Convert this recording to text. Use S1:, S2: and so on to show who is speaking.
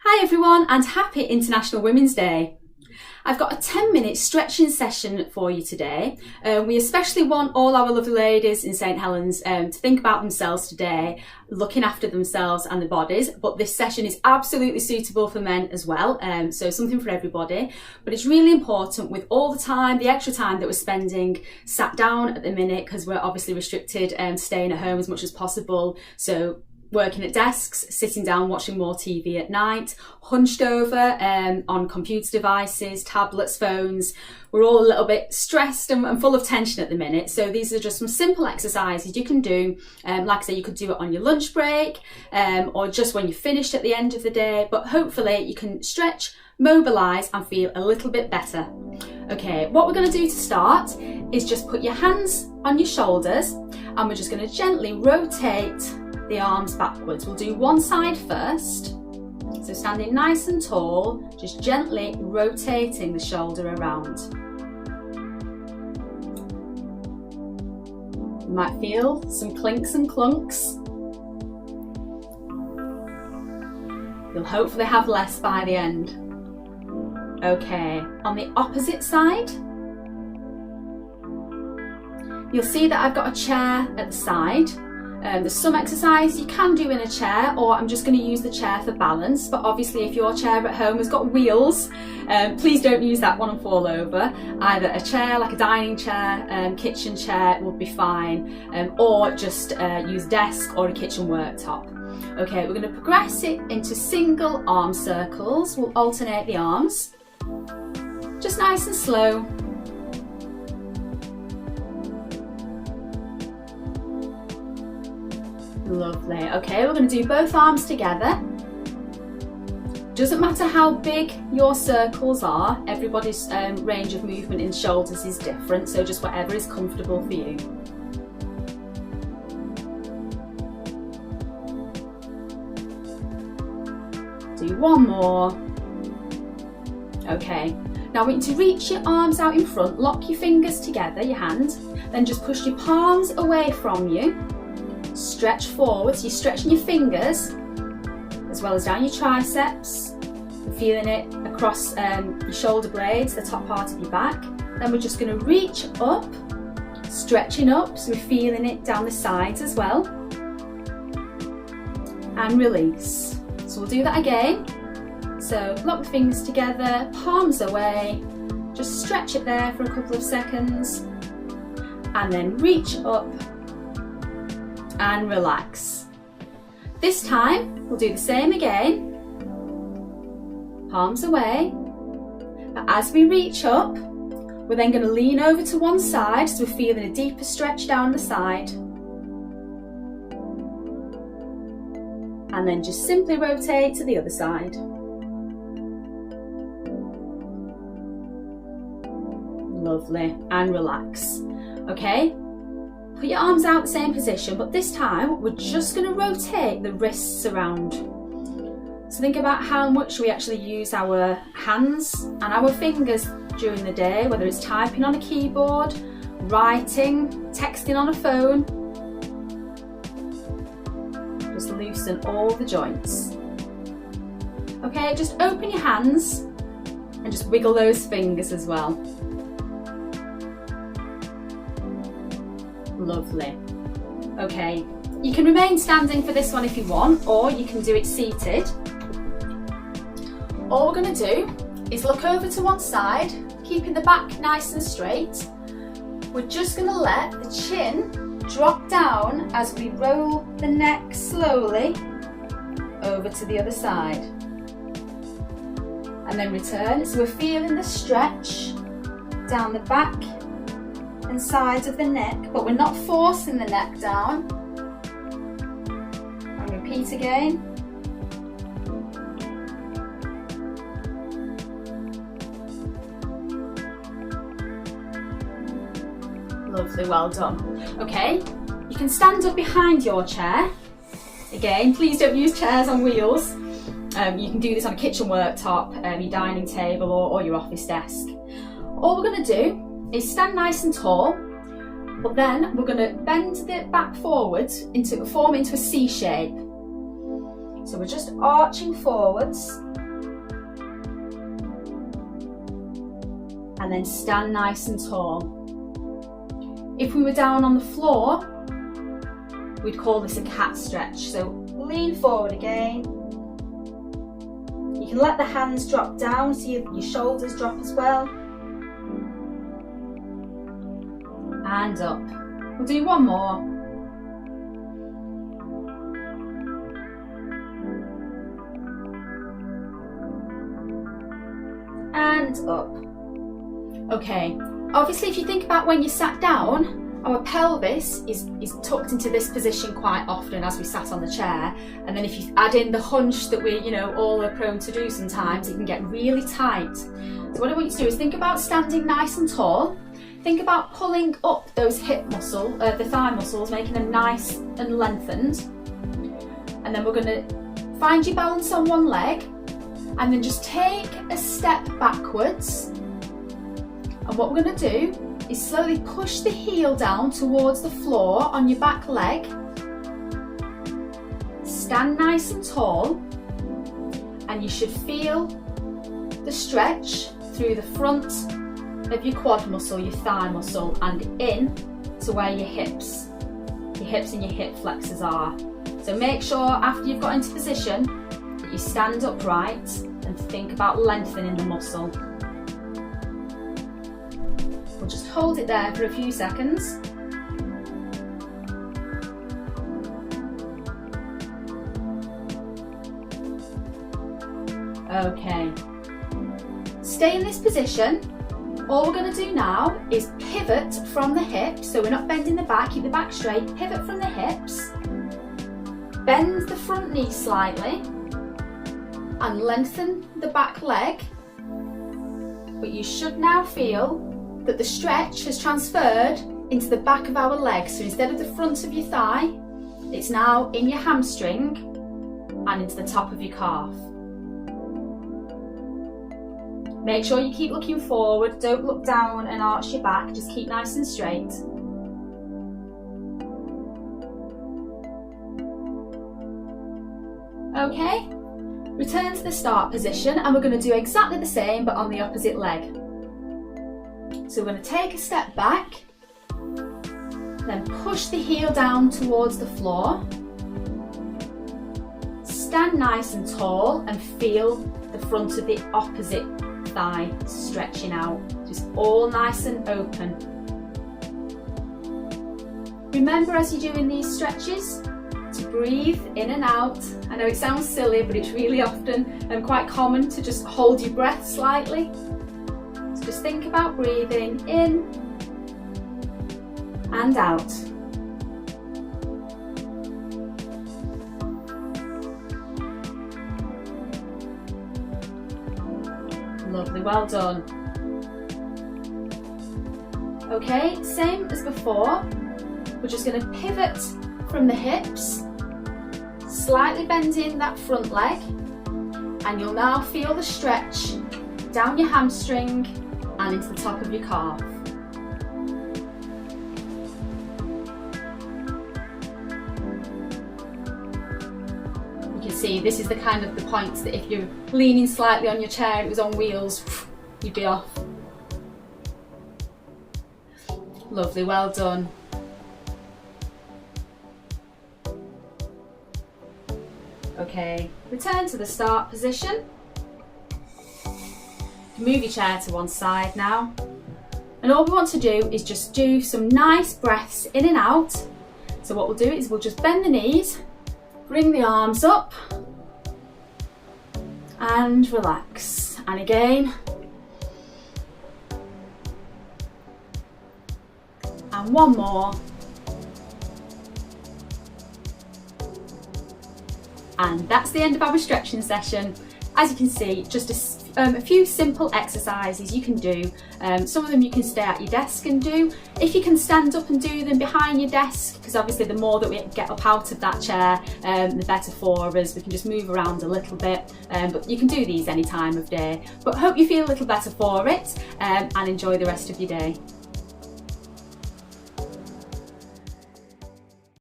S1: Hi everyone, and happy International Women's Day. I've got a 10-minute stretching session for you today. We especially want all our lovely ladies in St Helens to think about themselves today, looking after themselves and their bodies, but this session is absolutely suitable for men as well, so something for everybody. But it's really important with all the extra time that we're spending sat down at the minute, because we're obviously restricted staying at home as much as possible. So working at desks, sitting down watching more TV at night, hunched over on computer devices, tablets, phones. We're all a little bit stressed and full of tension at the minute. So these are just some simple exercises you can do. Like I say, you could do it on your lunch break or just when you're finished at the end of the day. But hopefully you can stretch, mobilise and feel a little bit better. Okay, what we're going to do to start is just put your hands on your shoulders and we're just going to gently rotate the arms backwards. We'll do one side first. So standing nice and tall, just gently rotating the shoulder around. You might feel some clinks and clunks. You'll hopefully have less by the end. Okay, on the opposite side, you'll see that I've got a chair at the side. There's some exercise you can do in a chair, or I'm just going to use the chair for balance, but obviously if your chair at home has got wheels, please don't use that one and fall over. Either a chair like a dining chair, kitchen chair would be fine, or just use desk or a kitchen worktop. Okay, we're going to progress it into single arm circles. We'll alternate the arms, just nice and slow. Lovely. Okay, we're going to do both arms together. Doesn't matter how big your circles are, everybody's range of movement in shoulders is different, so just whatever is comfortable for you. Do one more. Okay, now we need to reach your arms out in front, lock your fingers together, your hand, then just push your palms away from you. Stretch forward, so you're stretching your fingers as well as down your triceps, feeling it across your shoulder blades, the top part of your back. Then we're just going to reach up, stretching up, so we're feeling it down the sides as well, and release. So we'll do that again. So lock the fingers together, palms away, just stretch it there for a couple of seconds, and then reach up and relax. This time we'll do the same again, palms away, but as we reach up we're then going to lean over to one side, so we're feeling a deeper stretch down the side, and then just simply rotate to the other side. Lovely, and relax. Okay, put your arms out the same position, but this time we're just going to rotate the wrists around. So think about how much we actually use our hands and our fingers during the day, whether it's typing on a keyboard, writing, texting on a phone. Just loosen all the joints. Okay, just open your hands and just wiggle those fingers as well. Lovely. Okay, you can remain standing for this one if you want, or you can do it seated. All we're going to do is look over to one side, keeping the back nice and straight. We're just going to let the chin drop down as we roll the neck slowly over to the other side. And then return, so we're feeling the stretch down the back and sides of the neck, but we're not forcing the neck down. And repeat again. Lovely, well done. Okay, you can stand up behind your chair. Again, please don't use chairs on wheels. You can do this on a kitchen worktop, your dining table or your office desk. All we're going to do is stand nice and tall, but then we're going to bend the back forwards form into a C shape. So we're just arching forwards and then stand nice and tall. If we were down on the floor, we'd call this a cat stretch. So lean forward again. You can let the hands drop down so your shoulders drop as well. And up. We'll do one more. And up. Okay, obviously if you think about when you sat down, our pelvis is tucked into this position quite often as we sat on the chair, and then if you add in the hunch that we all are prone to do sometimes, it can get really tight. So what I want you to do is think about standing nice and tall. Think about pulling up those hip muscle, the thigh muscles, making them nice and lengthened. And then we're going to find your balance on one leg, and then just take a step backwards. And what we're going to do is slowly push the heel down towards the floor on your back leg. Stand nice and tall, and you should feel the stretch through the front of your quad muscle, your thigh muscle, and in to where your hips and your hip flexors are. So make sure after you've got into position that you stand upright and think about lengthening the muscle. We'll just hold it there for a few seconds. Okay, stay in this position. All we're going to do now is pivot from the hips, so we're not bending the back, keep the back straight, pivot from the hips, bend the front knee slightly and lengthen the back leg. But you should now feel that the stretch has transferred into the back of our leg. So instead of the front of your thigh, it's now in your hamstring and into the top of your calf. Make sure you keep looking forward, don't look down and arch your back, just keep nice and straight. Okay, return to the start position, and we're going to do exactly the same but on the opposite leg. So we're going to take a step back, then push the heel down towards the floor, stand nice and tall and feel the front of the opposite thigh stretching out, just all nice and open. Remember as you're doing these stretches to breathe in and out. I know it sounds silly, but it's really often and quite common to just hold your breath slightly. So just think about breathing in and out. Lovely, well done. Okay, same as before. We're just going to pivot from the hips, slightly bending that front leg, and you'll now feel the stretch down your hamstring and into the top of your calf. You can see this is the kind of the points that if you're leaning slightly on your chair and it was on wheels, you'd be off. Lovely, well done. Okay, return to the start position. Move your chair to one side now. And all we want to do is just do some nice breaths in and out. So what we'll do is we'll just bend the knees, bring the arms up, and relax. And again. And one more. And that's the end of our stretching session. As you can see, just a few simple exercises you can do. Some of them you can stay at your desk and do. If you can stand up and do them behind your desk, because obviously the more that we get up out of that chair, the better for us. We can just move around a little bit, but you can do these any time of day. But hope you feel a little better for it, and enjoy the rest of your day.